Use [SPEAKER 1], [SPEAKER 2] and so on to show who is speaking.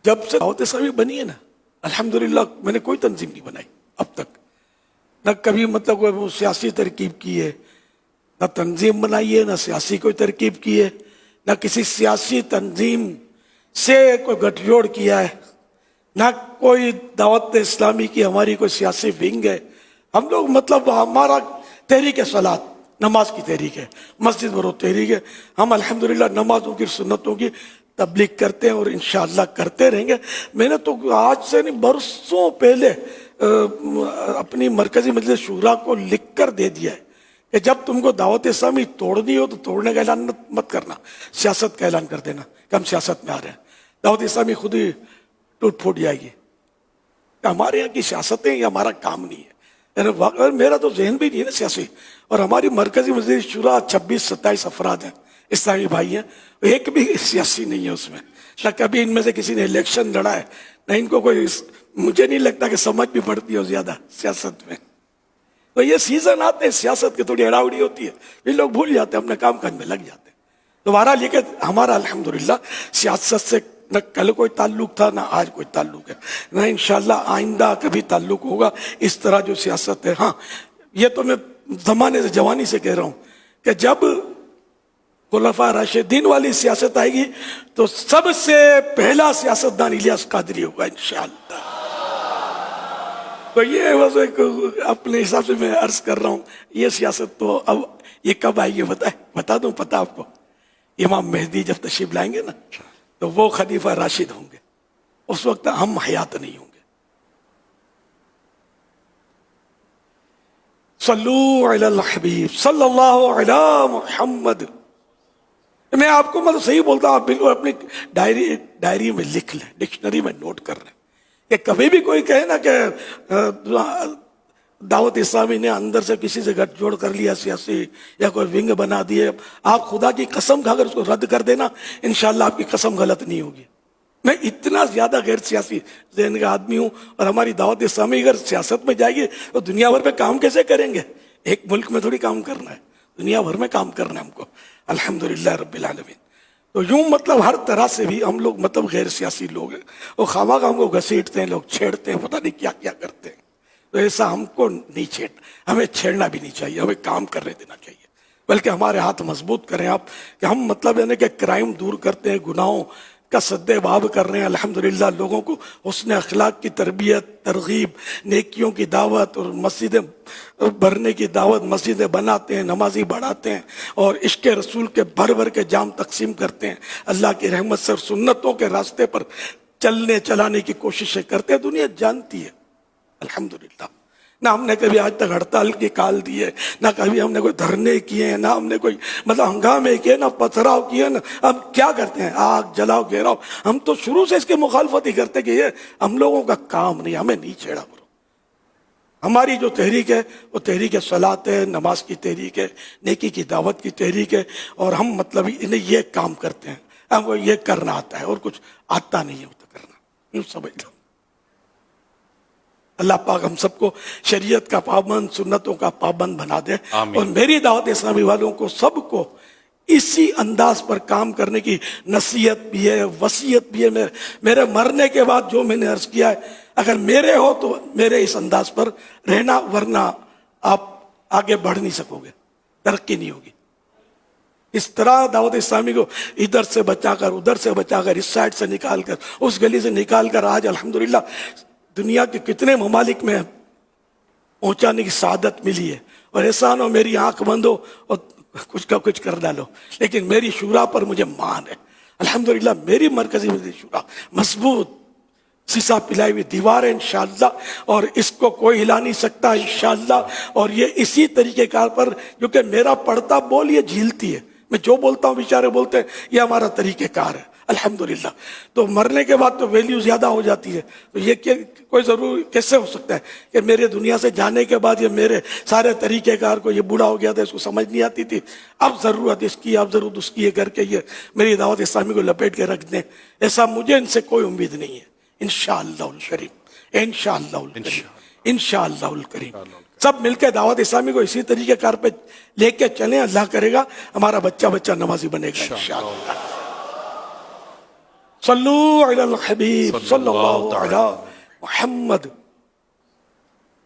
[SPEAKER 1] جب سے دعوت اسلامی بنی ہے نا الحمدللہ میں نے کوئی تنظیم نہیں بنائی اب تک، نہ کبھی مطلب کوئی سیاسی ترکیب کی ہے، نہ تنظیم بنائی ہے، نہ سیاسی کوئی ترکیب کی ہے، نہ کسی سیاسی تنظیم سے کوئی گٹھ جوڑ کیا ہے، نہ کوئی دعوت اسلامی کی ہماری کوئی سیاسی ونگ ہے۔ ہم لوگ مطلب ہمارا تحریک صلاۃ نماز کی تحریک ہے، مسجد برو تحریک ہے۔ ہم الحمدللہ نمازوں کی سنتوں کی تبلیغ کرتے ہیں اور انشاءاللہ کرتے رہیں گے۔ میں نے تو آج سے نہیں برسوں پہلے اپنی مرکزی مجلس شورا کو لکھ کر دے دیا ہے کہ جب تم کو دعوت اسلامی توڑنی ہو تو توڑنے کا اعلان مت کرنا، سیاست کا اعلان کر دینا کہ ہم سیاست میں آ رہے ہیں۔ دعوت اسلامی خود ہی ٹوٹ پھوٹ جائے گی کہ ہمارے یہاں کی سیاستیں یہ ہمارا کام نہیں ہے۔ یعنی میرا تو ذہن بھی نہیں ہے نا سیاسی، اور ہماری مرکزی مجلس شورا 26-27 افراد ہیں، اسلامی بھائی ہیں، ایک بھی سیاسی نہیں ہے اس میں، نہ کبھی ان میں سے کسی نے الیکشن لڑا ہے، نہ ان کو کوئی، مجھے نہیں لگتا کہ سمجھ بھی پڑتی ہو زیادہ سیاست میں۔ تو یہ سیزن آتے ہیں سیاست کی، تھوڑی ہڑاوڑی ہوتی ہے، یہ لوگ بھول جاتے ہیں، اپنے کام کاج میں لگ جاتے ہیں۔ دوبارہ لے کے ہمارا الحمدللہ سیاست سے نہ کل کوئی تعلق تھا نہ آج کوئی تعلق ہے، نہ انشاءاللہ آئندہ کبھی تعلق ہوگا اس طرح جو سیاست ہے۔ ہاں یہ تو میں زمانے سے جوانی سے کہہ رہا ہوں کہ جب خلفاء راشدین والی سیاست آئے گی تو سب سے پہلا سیاستدان الیاس قادری ہوگا انشاءاللہ۔ تو یہ بس اپنے حساب سے میں عرض کر رہا ہوں، یہ سیاست تو اب یہ کب آئے گی بتا دوں پتہ آپ کو؟ امام مہدی جب تشریف لائیں گے نا تو وہ خلیفہ راشد ہوں گے، اس وقت ہم حیات نہیں ہوں گے۔ صلو علی الحبیب صلی اللہ علی محمد۔ میں آپ کو مطلب صحیح بولتا ہوں، آپ بالکل اپنی ڈائری میں لکھ لیں، ڈکشنری میں نوٹ کر لیں کہ کبھی بھی کوئی کہے نا کہ دعوت اسلامی نے اندر سے کسی سے گٹھ جوڑ کر لیا سیاسی یا کوئی ونگ بنا دیے، آپ خدا کی قسم کھا کر اس کو رد کر دینا، انشاءاللہ آپ کی قسم غلط نہیں ہوگی۔ میں اتنا زیادہ غیر سیاسی ذہن کا آدمی ہوں، اور ہماری دعوت اسلامی اگر سیاست میں جائے گی تو دنیا بھر میں کام کیسے کریں گے؟ ایک ملک میں تھوڑی کام کرنا ہے، دنیا بھر میں کام کرنا ہے ہم کو الحمدللہ رب العالمین۔ تو یوں مطلب ہر طرح سے بھی ہم لوگ مطلب غیر سیاسی لوگ ہیں، وہ خواہ ہم کو گھسیٹتے ہیں، لوگ چھیڑتے ہیں، پتہ نہیں کیا کیا کرتے ہیں۔ تو ایسا ہم کو نہیں ہمیں چھیڑنا بھی نہیں چاہیے، ہمیں کام کرنے دینا چاہیے، بلکہ ہمارے ہاتھ مضبوط کریں آپ کہ ہم مطلب یعنی کہ کرائم دور کرتے ہیں، گناہوں کا سد باب کر رہے ہیں، الحمدللہ لوگوں کو حسن اخلاق کی تربیت، ترغیب، نیکیوں کی دعوت اور مسجدیں بھرنے کی دعوت، مسجدیں بناتے ہیں، نمازی بڑھاتے ہیں، اور عشق رسول کے بھر بھر کے جام تقسیم کرتے ہیں، اللہ کی رحمت سے اور سنتوں کے راستے پر چلانے کی کوششیں کرتے ہیں۔ دنیا جانتی ہے الحمدللہ، نہ ہم نے کبھی آج تک ہڑتال کی کال دی ہے، نہ کبھی ہم نے کوئی دھرنے کیے ہیں، نہ ہم نے کوئی مطلب ہنگامے کیے، نہ پتھراؤ کیے، نہ ہم کیا کرتے ہیں، آگ جلاؤ گھیراؤ، ہم تو شروع سے اس کی مخالفت ہی کرتے کہ یہ ہم لوگوں کا کام نہیں، ہمیں نہیں چھیڑا کرو۔ ہماری جو تحریک ہے وہ تحریک صلاۃ ہے، نماز کی تحریک ہے، نیکی کی دعوت کی تحریک ہے، اور ہم مطلب انہیں یہ کام کرتے ہیں، ہم کو یہ کرنا آتا ہے اور کچھ آتا نہیں ہوتا کرنا، یوں سمجھ لو۔ اللہ پاک ہم سب کو شریعت کا پابند، سنتوں کا پابند بنا دے، اور میری دعوت اسلامی والوں کو سب کو اسی انداز پر کام کرنے کی نصیحت بھی ہے، وصیت بھی ہے۔ میرے مرنے کے بعد جو میں نے عرض کیا ہے، اگر میرے ہو تو میرے اس انداز پر رہنا، ورنہ آپ آگے بڑھ نہیں سکو گے، ترقی نہیں ہوگی۔ اس طرح دعوت اسلامی کو ادھر سے بچا کر، ادھر سے بچا کر، اس سائڈ سے نکال کر، اس گلی سے نکال کر آج الحمدللہ دنیا کے کتنے ممالک میں پہنچانے کی سعادت ملی ہے۔ اور احسان ہو میری آنکھ بند ہو اور کچھ کا کچھ کر ڈالو، لیکن میری شورا پر مجھے مان ہے الحمدللہ۔ میری مرکزی شورا مضبوط سیسا پلائی ہوئی دیوار ہے انشاءاللہ، اور اس کو کوئی ہلا نہیں سکتا انشاءاللہ۔ اور یہ اسی طریقے کار پر جو کہ میرا پڑھتا بول یہ جھیلتی ہے، میں جو بولتا ہوں بیچارے بولتے ہیں، یہ ہمارا طریقہ کار ہے الحمدللہ۔ تو مرنے کے بعد تو ویلیو زیادہ ہو جاتی ہے، تو یہ کوئی ضرور کیسے ہو سکتا ہے کہ میرے دنیا سے جانے کے بعد یہ میرے سارے طریقہ کار کو، یہ بوڑھا ہو گیا تھا، اس کو سمجھ نہیں آتی تھی، اب ضرورت اس کی، اب ضرورت اس کی ہے کر کے یہ میری دعوت اسلامی کو لپیٹ کے رکھ دیں، ایسا مجھے ان سے کوئی امید نہیں ہے انشاءاللہ الکریم، انشاءاللہ الکریم، انشاءاللہ الکریم۔ سب مل کے دعوت اسلامی کو اسی طریقے کار پہ لے کے چلیں، اللہ کرے گا ہمارا بچہ نمازی بنے گا انشاءاللہ۔ صلو علی الحبیب صلی اللہ علی محمد